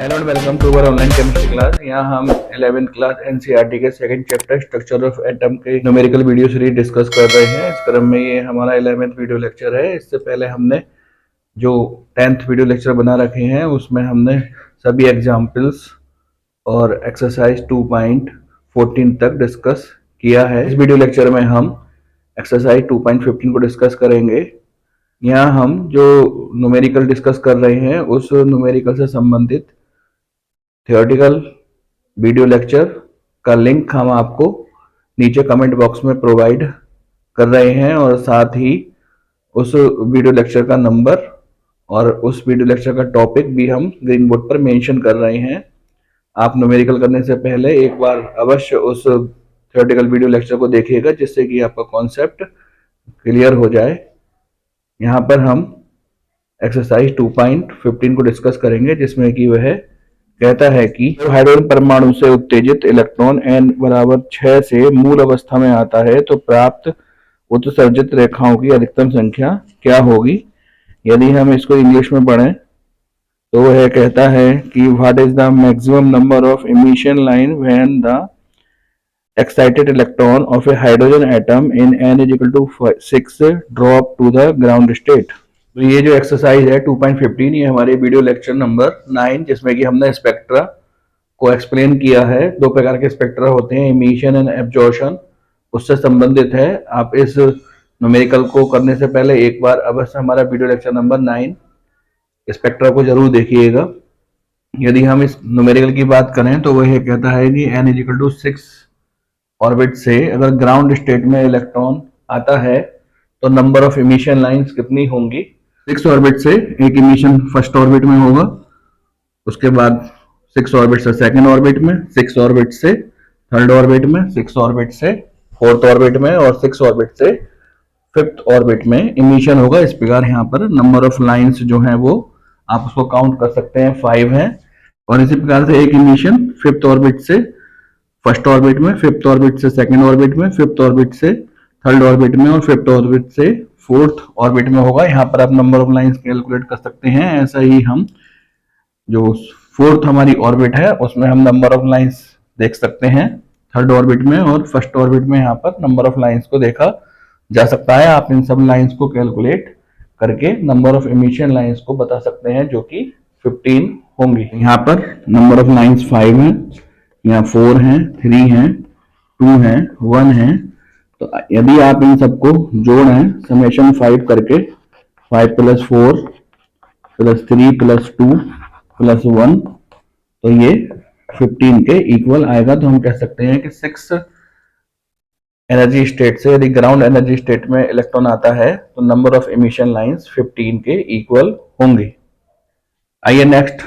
Hello and welcome to our online chemistry class. यहाँ हम 11th class NCERT के second chapter structure of atom के numerical video series discuss कर रहे हैं। इस क्रम में ये हमारा 11th वीडियो लेक्चर है। इससे पहले हमने जो 10th वीडियो लेक्चर बना रखे हैं उसमें हमने सभी एग्जाम्पल्स और एक्सरसाइज 2.14 तक डिस्कस किया है। इस वीडियो लेक्चर में हम एक्सरसाइज 2.15 को डिस्कस करेंगे। यहाँ हम जो न्यूमेरिकल डिस्कस कर रहे हैं उस न्यूमेरिकल से संबंधित थियोरेटिकल वीडियो लेक्चर का लिंक हम आपको नीचे कमेंट बॉक्स में प्रोवाइड कर रहे हैं और साथ ही उस वीडियो लेक्चर का नंबर और उस वीडियो लेक्चर का टॉपिक भी हम ग्रीन बोर्ड पर मेंशन कर रहे हैं। आप न्यूमेरिकल करने से पहले एक बार अवश्य उस थियोरेटिकल वीडियो लेक्चर को देखिएगा जिससे कि आपका कॉन्सेप्ट क्लियर हो जाए। यहाँ पर हम एक्सरसाइज 2.15 को डिस्कस करेंगे जिसमें कि वह कहता है कि हाइड्रोजन परमाणु से उत्तेजित इलेक्ट्रॉन n बराबर 6 से मूल अवस्था में आता है तो प्राप्त उत्सर्जित रेखाओं की अधिकतम संख्या क्या होगी। यदि हम इसको इंग्लिश में पढ़ें तो वह कहता है कि what is the maximum number of emission line when the excited electron of a hydrogen atom in n is equal to 6 drop to the ground state। तो ये जो एक्सरसाइज है 2.15 ये हमारे वीडियो लेक्चर नंबर 9 जिसमें कि हमने स्पेक्ट्रा को एक्सप्लेन किया है। दो प्रकार के स्पेक्ट्रा होते हैं, इमिशन एंड एब्जॉर्प्शन, उससे संबंधित है। आप इस न्यूमेरिकल को करने से पहले एक बार अवश्य हमारा वीडियो लेक्चर नंबर 9 स्पेक्ट्रा को जरूर देखिएगा। यदि हम इस न्यूमेरिकल की बात करें तो वह कहता है कि n is equal to 6 orbit से अगर ग्राउंड स्टेट में इलेक्ट्रॉन आता है तो नंबर ऑफ इमिशन लाइंस कितनी होंगी। 6 ऑर्बिट से एक इमिशन फर्स्ट ऑर्बिट में होगा, उसके बाद 6 ऑर्बिट से सेकंड ऑर्बिट में, 6 ऑर्बिट से थर्ड ऑर्बिट में, 6 ऑर्बिट से फोर्थ ऑर्बिट में और 6 ऑर्बिट से फिफ्थ ऑर्बिट में इमिशन होगा। इस प्रकार यहाँ पर नंबर ऑफ लाइंस जो है वो आप उसको काउंट कर सकते हैं, 5 है। और इसी प्रकार से एक इमिशन फिफ्थ ऑर्बिट से फर्स्ट ऑर्बिट में, फिफ्थ ऑर्बिट से सेकंड ऑर्बिट में, फिफ्थ ऑर्बिट से थर्ड ऑर्बिट में और फिफ्थ ऑर्बिट से फोर्थ ऑर्बिट में होगा। यहाँ पर आप नंबर ऑफ लाइंस कैलकुलेट कर सकते हैं। ऐसा ही हम जो फोर्थ हमारी ऑर्बिट है उसमें हम नंबर ऑफ लाइंस देख सकते हैं थर्ड ऑर्बिट में, और फर्स्ट ऑर्बिट में यहाँ पर नंबर ऑफ लाइंस को देखा जा सकता है। आप इन सब लाइंस को कैलकुलेट करके नंबर ऑफ इमिशन लाइंस को बता सकते हैं जो कि 15 होंगी। यहाँ पर नंबर ऑफ लाइंस 5 है, यहाँ 4 हैं, 3 हैं, 2 हैं, 1 है। तो यदि आप इन सबको जोड़ें समेशन 5 करके 5 + 4 + 3 + 2 + 1 तो ये 15 के इक्वल आएगा। तो हम कह सकते हैं कि 6 एनर्जी स्टेट से यदि ग्राउंड एनर्जी स्टेट में इलेक्ट्रॉन आता है तो नंबर ऑफ इमिशन लाइंस 15 के इक्वल होंगे। आइए नेक्स्ट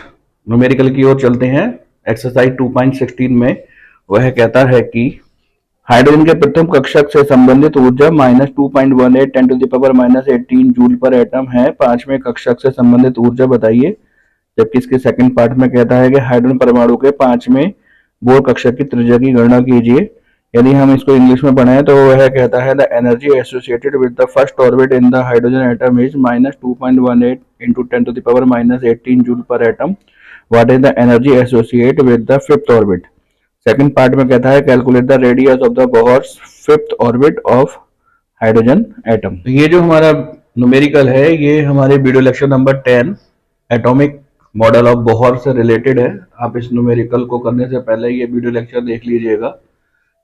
न्यूमेरिकल की ओर चलते हैं। एक्सरसाइज 2.16 में वह कहता है कि हाइड्रोजन के प्रथम कक्षक से संबंधित ऊर्जा -2.18 × 10⁻18 जूल पर एटम है। पांचवें कक्षक से संबंधित ऊर्जा बताइए। जबकि इसके सेकंड पार्ट में कहता है कि हाइड्रोजन परमाणु के पांचवें बोर कक्षक की त्रिज्या की गणना कीजिए। यदि हम इसको इंग्लिश में पढ़ें तो वह कहता है the energy associated with the first orbit in the hydrogen atom is -2.18 × 10⁻18 joule पर atom. What is the energy associated with the fifth orbit? Second part में कहता है calculate the radius of the Bohr's fifth orbit of hydrogen atom. तो ये जो हमारा numerical है ये हमारे video lecture number 10 atomic model of Bohr से रिलेटेड है। आप इस न्यूमेरिकल को करने से पहले ये वीडियो लेक्चर देख लीजिएगा।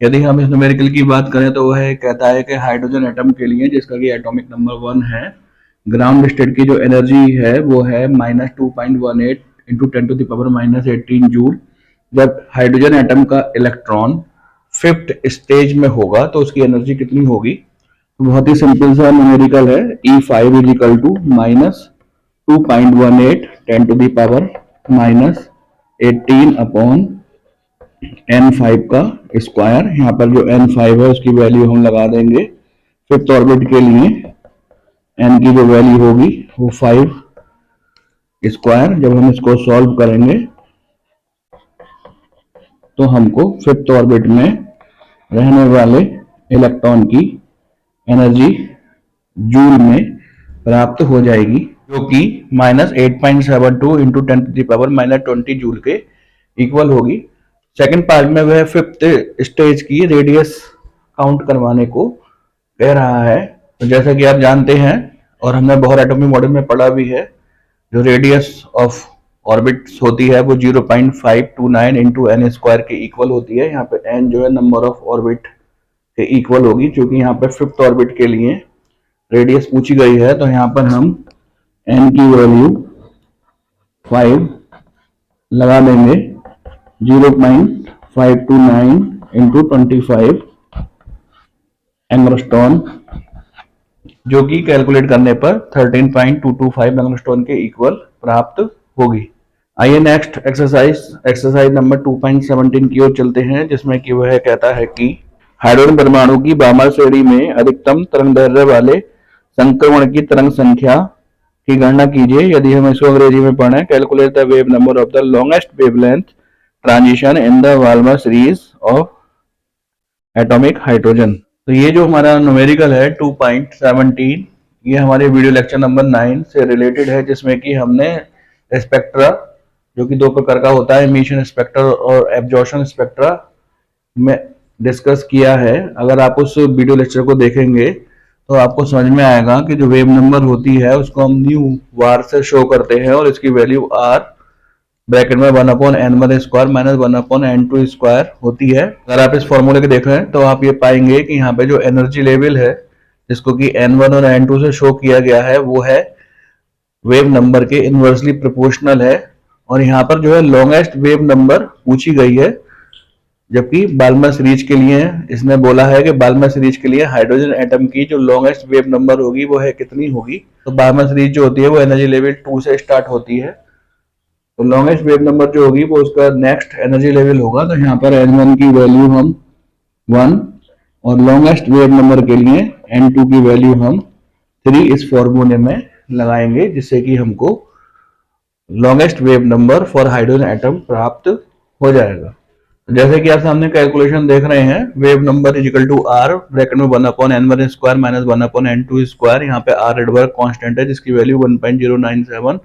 यदि हम इस न्यूमेरिकल की बात करें तो वह कहता है कि हाइड्रोजन एटम के लिए जिसका कि एटॉमिक नंबर 1 है, ग्राउंड स्टेट की जो एनर्जी है वो है -2.18 × 10⁻18 जूल। जब हाइड्रोजन एटम का इलेक्ट्रॉन फिफ्थ स्टेज में होगा तो उसकी एनर्जी कितनी होगी। तो बहुत ही सिंपल सा न्यूमेरिकल है। E5 = -2.18 10⁻18 n5 का स्क्वायर। यहाँ पर जो n5 है उसकी वैल्यू हम लगा देंगे फिफ्थ ऑर्बिट के लिए। n की जो वैल्यू होगी वो 5 स्क्वायर। जब हम इसको सॉल्व करेंगे तो हमको फिफ्थ ऑर्बिट में रहने वाले इलेक्ट्रॉन की एनर्जी जूल में प्राप्त हो जाएगी। जो कि -8.72 इंटू 10⁻⁻20 जूल के इक्वल होगी। सेकंड पार्ट में वह फिफ्थ स्टेज की रेडियस काउंट करवाने को कह रहा है। तो जैसा कि आप जानते हैं और हमने बोहर एटॉमिक मॉडल में पढ़ा भी है, जो रेडियस ऑफ ऑर्बिट्स होती है वो 0.529 इंटू एन स्क्वायर के इक्वल होती है। यहाँ पे एन जो है नंबर ऑफ ऑर्बिट के इक्वल होगी, क्योंकि यहाँ पे फिफ्थ ऑर्बिट के लिए रेडियस पूछी गई है। तो यहाँ पर हम एन की वैल्यू 5 लगा देंगे, 0.529 इंटू 25 एंगस्ट्रॉन, जो कि कैलकुलेट करने पर 13.225 एंगस्ट्रॉन के इक्वल प्राप्त होगी। आइए नेक्स्ट एक्सरसाइज नंबर 2.17 की ओर चलते हैं, जिसमें कि वह कहता है कि हाइड्रोजन परमाणु की बामर श्रेणी में अधिकतम तरंगदैर्ध्य वाले संक्रमण की तरंग संख्या की गणना कीजिए। यदि हम इसको अंग्रेजी में पढ़ें, calculate the wave number of the longest wavelength transition in the Balmer series of atomic hydrogen. तो ये जो हमारा न्यूमेरिकल है 2.17, ये हमारे वीडियो लेक्चर नंबर 9 से रिलेटेड है, जिसमें कि हमने स्पेक्ट्रा, जो कि दो प्रकार का होता है, एमिशन स्पेक्ट्रा और एब्जॉर्प्शन स्पेक्ट्रा, में डिस्कस किया है। अगर आप उस वीडियो लेक्चर को देखेंगे तो आपको समझ में आएगा कि जो वेव नंबर होती है उसको हम न्यू वार से शो करते हैं और इसकी वैल्यू आर ब्रैकेट में 1/n1 square minus 1/n2 square होती है। अगर आप इस फॉर्मूले को देखें तो आप ये पाएंगे कि यहाँ पे जो एनर्जी लेवल है, जिसको कि n1 और n2 से शो किया गया है, वो है वेव नंबर के इनवर्सली प्रोपोर्शनल है। और यहाँ पर जो है लॉन्गेस्ट वेव नंबर पूछी गई है, जबकि बाल्मर सीरीज के लिए इसने बोला है कि बाल्मर सीरीज के लिए हाइड्रोजन एटम की जो लॉन्गेस्ट वेव नंबर होगी वो है कितनी होगी। तो बाल्मर सीरीज जो होती है वो एनर्जी लेवल 2 से स्टार्ट होती है। तो लॉन्गेस्ट वेव नंबर जो होगी वो उसका नेक्स्ट एनर्जी लेवल होगा। तो यहाँ पर n1 की वैल्यू हम 1 और लॉन्गेस्ट वेव नंबर के लिए n2 की वैल्यू हम 3 इस फॉर्मूले में लगाएंगे, जिससे कि हमको longest wave number for hydrogen atom प्राप्त हो जाएगा। जैसे कि आप सामने कैलकुलेशन देख रहे हैं, wave number is equal to R bracket में 1/n1 square minus 1/n2 square. यहाँ पे आर रेडबर्ग कांस्टेंट है, जिसकी वैल्यू 1.097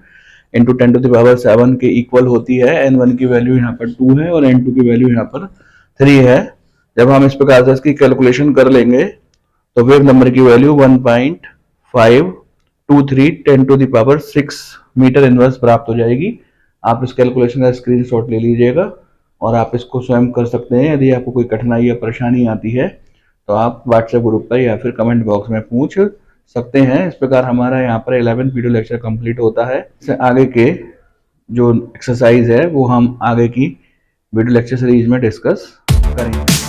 इंटू 10⁻7 के इक्वल होती है। n1 की वैल्यू यहाँ पर 2 है और n2 की वैल्यू यहाँ पर 3 है। जब हम इस प्रकार से इसकी कैलकुलेशन कर लेंगे तो वेव नंबर की वैल्यू 1.523 10⁻6 मीटर इनवर्स प्राप्त हो जाएगी। आप इस कैलकुलेशन का स्क्रीनशॉट ले लीजिएगा और आप इसको स्वयं कर सकते हैं। यदि आपको कोई कठिनाई या परेशानी आती है तो आप व्हाट्सएप ग्रुप पर या फिर कमेंट बॉक्स में पूछ सकते हैं। इस प्रकार हमारा यहाँ पर 11th वीडियो लेक्चर कंप्लीट होता है। इससे आगे के जो एक्सरसाइज है वो हम आगे की वीडियो लेक्चर सीरीज में डिस्कस करेंगे।